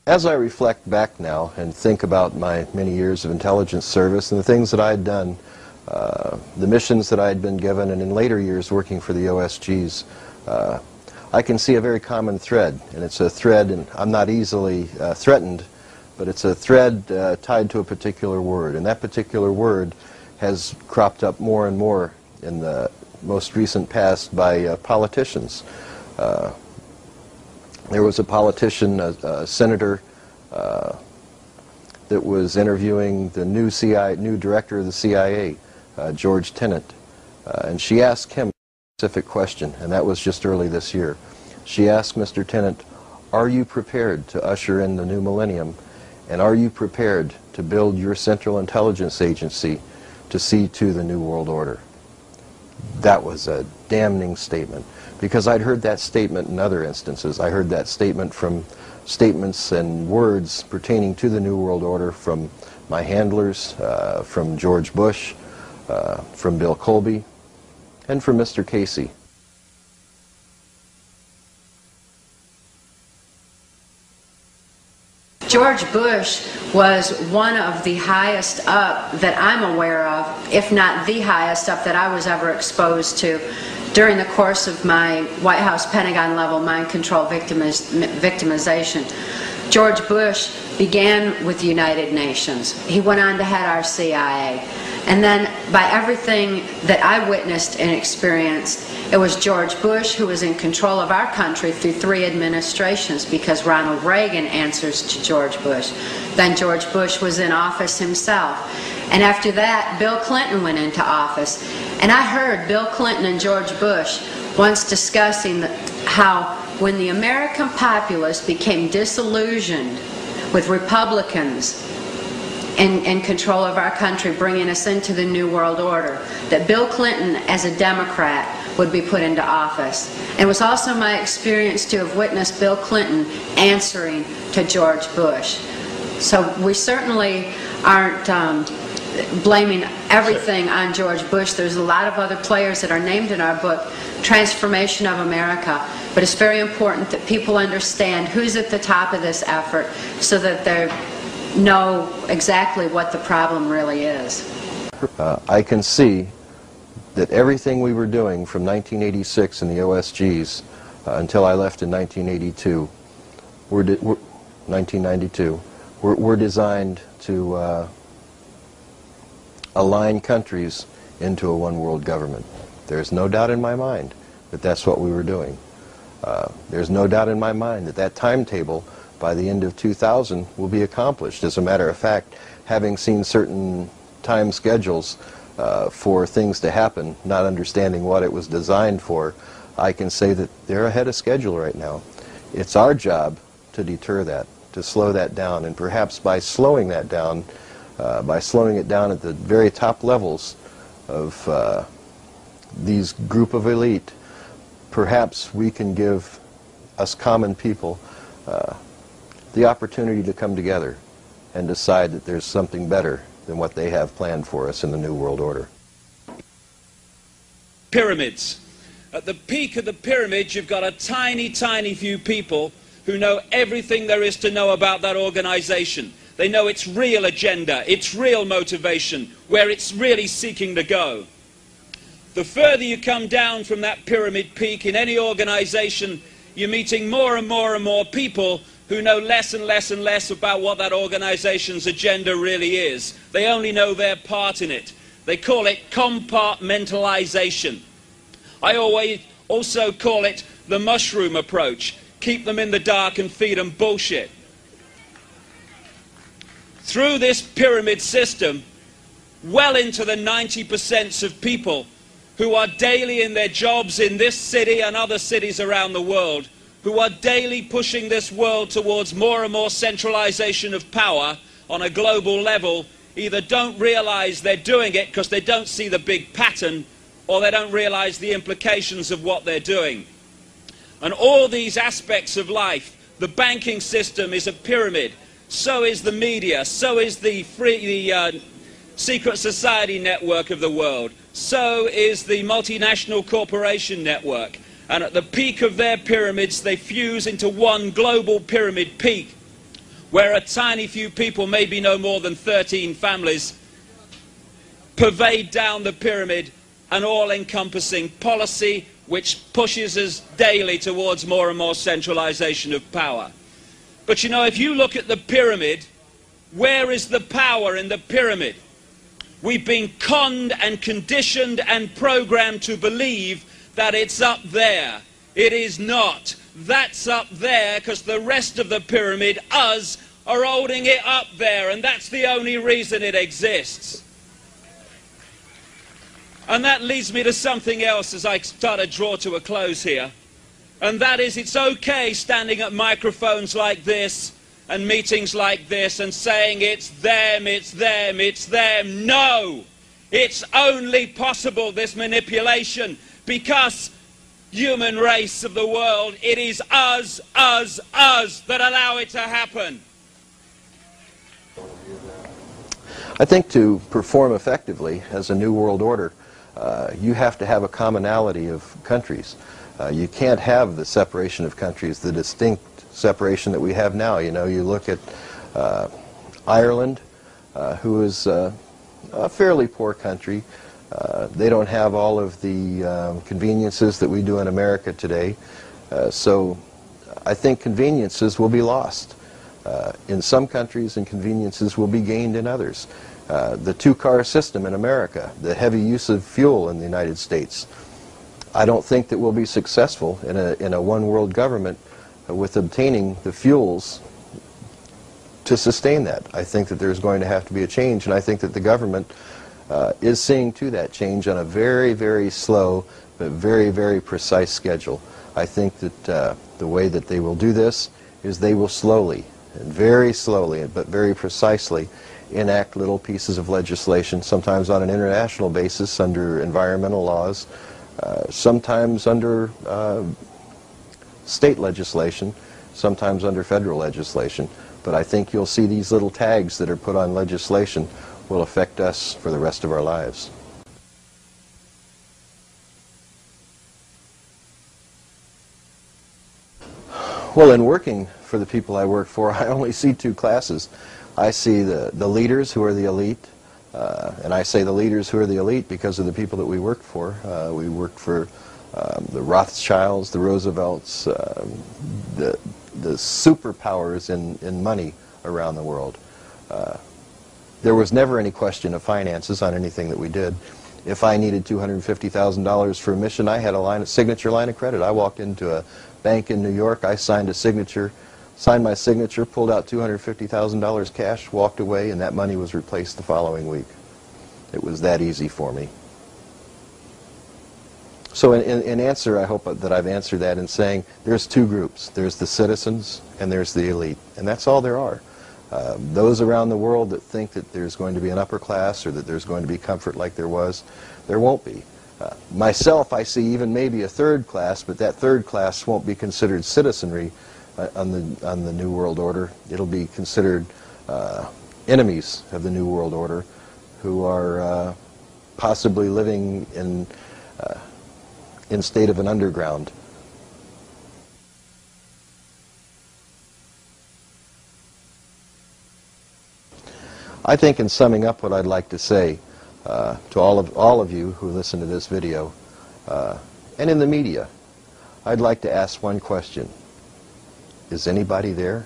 As I reflect back now and think about my many years of intelligence service and the things that I had done, the missions that I had been given, and in later years working for the OSGs, I can see a very common thread, and it's a thread, and I'm not easily threatened, but it's a thread tied to a particular word, and that particular word has cropped up more and more in the most recent past by politicians. There was a politician, a senator, that was interviewing the new director of the CIA, George Tenet, and she asked him a specific question, and that was just early this year. She asked Mr. Tenet, "Are you prepared to usher in the new millennium, and are you prepared to build your Central Intelligence Agency to see to the New World Order?" That was a damning statement, because I'd heard that statement in other instances. I heard that statement from statements and words pertaining to the New World Order from my handlers, from George Bush, from Bill Colby, and from Mr. Casey. George Bush was one of the highest up that I'm aware of, if not the highest up that I was ever exposed to during the course of my White House Pentagon level mind control victimization. George Bush began with the United Nations. He went on to head our CIA. And then by everything that I witnessed and experienced, it was George Bush who was in control of our country through 3 administrations, because Ronald Reagan answers to George Bush. Then George Bush was in office himself. And after that, Bill Clinton went into office. And I heard Bill Clinton and George Bush once discussing how when the American populace became disillusioned with Republicans in control of our country, bringing us into the New World Order, that Bill Clinton, as a Democrat, would be put into office. And it was also my experience to have witnessed Bill Clinton answering to George Bush. So we certainly aren't blaming everything on George Bush. There's a lot of other players that are named in our book, Transformation of America. But it's very important that people understand who's at the top of this effort so that they know exactly what the problem really is. I can see that everything we were doing from 1986 in the OSGs until I left in 1982, 1992, were designed to align countries into a one-world government. There's no doubt in my mind that that's what we were doing. There's no doubt in my mind that that timetable by the end of 2000 will be accomplished. As a matter of fact, having seen certain time schedules for things to happen, not understanding what it was designed for, I can say that they're ahead of schedule right now. It's our job to deter that, to slow that down, and perhaps by slowing that down, by slowing it down at the very top levels of these group of elite, perhaps we can give us common people the opportunity to come together and decide that there's something better than what they have planned for us in the New World Order. Pyramids. At the peak of the pyramid, you've got a tiny, tiny few people who know everything there is to know about that organization. They know its real agenda, its real motivation, where it's really seeking to go. The further you come down from that pyramid peak in any organization, you're meeting more and more and more people who know less and less and less about what that organization's agenda really is. They only know their part in it. They call it compartmentalization. I always also call it the mushroom approach. Keep them in the dark and feed them bullshit. Through this pyramid system, well into the 90% of people who are daily in their jobs in this city and other cities around the world, who are daily pushing this world towards more and more centralization of power on a global level, either don't realize they're doing it because they don't see the big pattern, or they don't realize the implications of what they're doing. And all these aspects of life, the banking system is a pyramid, so is the media, so is the secret society network of the world, so is the multinational corporation network. And at the peak of their pyramids, they fuse into one global pyramid peak, where a tiny few people, maybe no more than 13 families, pervade down the pyramid an all-encompassing policy which pushes us daily towards more and more centralization of power. But you know, if you look at the pyramid, where is the power in the pyramid? We've been conned and conditioned and programmed to believe that it's up there. It is not. That's up there because the rest of the pyramid, us, are holding it up there, and that's the only reason it exists. And that leads me to something else as I start to draw to a close here. And that is, it's okay standing at microphones like this and meetings like this and saying it's them, it's them, it's them. No! It's only possible, this manipulation, because human race of the world, it is us that allow it to happen. I think to perform effectively as a new world order, you have to have a commonality of countries. You can't have the separation of countries, the distinct separation that we have now. You know, you look at Ireland, who is a fairly poor country. They don't have all of the conveniences that we do in America today. So I think conveniences will be lost in some countries, and conveniences will be gained in others. The two-car system in America, the heavy use of fuel in the United States, I don't think that we'll be successful in a one-world government with obtaining the fuels to sustain that. I think that there's going to have to be a change, and I think that the government is seeing to that change on a very, very slow but very, very precise schedule. I think that the way that they will do this is they will slowly, and very slowly, but very precisely, enact little pieces of legislation, sometimes on an international basis under environmental laws, sometimes under state legislation, sometimes under federal legislation. But I think you'll see these little tags that are put on legislation will affect us for the rest of our lives. Well, in working for the people I work for, I only see two classes. I see the leaders who are the elite, and I say the leaders who are the elite because of the people that we work for. We work for the Rothschilds, the Roosevelts, the superpowers in money around the world. There was never any question of finances on anything that we did. If I needed $250,000 for a mission, I had a signature line of credit. I walked into a bank in New York, I signed my signature, pulled out $250,000 cash, walked away, and that money was replaced the following week. It was that easy for me. So in answer, I hope that I've answered that in saying there's two groups. There's the citizens and there's the elite, and that's all there are. Those around the world that think that there's going to be an upper class or that there's going to be comfort like there was, there won't be. Myself, I see even maybe a third class, but that third class won't be considered citizenry on the New World Order. It'll be considered enemies of the New World Order who are possibly living in state of an underground. I think in summing up what I'd like to say to all of you who listen to this video and in the media, I'd like to ask one question. Is anybody there?